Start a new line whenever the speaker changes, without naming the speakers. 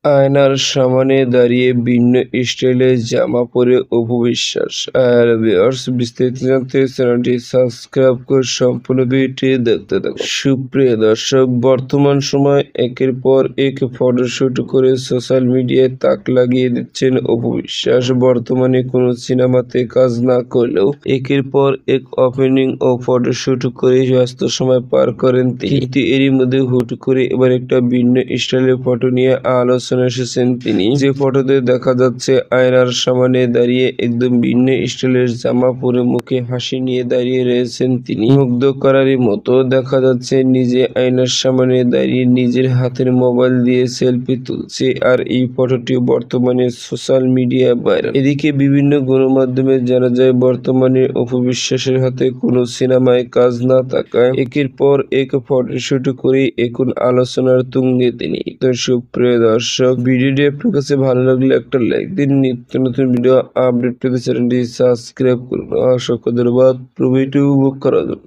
আয়নার সামনে দাঁড়িয়ে ভিন্ন স্টাইলের জামা পরে অপু বিশ্বাস। আর ভিউয়ার্স, বিস্তারিত জানতে চ্যানেলটি সাবস্ক্রাইব করে সম্পূর্ণ ভিডিওটি দেখতে থাকুন। সুপ্রিয় দর্শক, বর্তমান সময় একের পর এক ফটোশুট করে সোশ্যাল মিডিয়ায় তাক লাগিয়ে দিচ্ছেন অপু বিশ্বাস। বর্তমানে কোনো সিনেমাতে কাজ না করলেও একের পর এক ওপেনিং ও ফটোশুট করে ব্যস্ত সময় পার করেন তিনি। কিন্তু এরই মধ্যে হুট করে এবার একটা ভিন্ন স্টাইলের ফটো নিয়ে আলোচনা এসেছেন তিনি। যে ফটোতে দেখা যাচ্ছে আয়নার সামনে দাঁড়িয়ে একদম ভিন্ন স্টাইলের জামা পরে মুখে হাসি নিয়ে দাঁড়িয়ে রয়েছেন তিনি। মুগ্ধ করারই মতো দেখা যাচ্ছে নিজে আয়নার সামনে দাঁড়িয়ে নিজের হাতের মোবাইল দিয়ে সেলফি তুলছে। আর এই ফটোটি বর্তমানে সোশ্যাল মিডিয়ায় ভাইরাল। এদিকে বিভিন্ন গণমাধ্যমে জানা যায় বর্তমানে অপু বিশ্বাসের হাতে কোনো সিনেমায় কাজ না থাকায় একের পর এক ফটোশুট করে এখন আলোচনার তুঙ্গে তিনি। তো সুপ্রিয় দর্শক, ভিডিওটি আপনার কাছে ভালো লাগলে একটা লাইক দিন। নিত্য নতুন ভিডিও আপডেট পেতে চ্যানেলটি সাবস্ক্রাইব করুন। অসংখ্য ধন্যবাদ ভিডিওটি উপভোগ করার জন্য।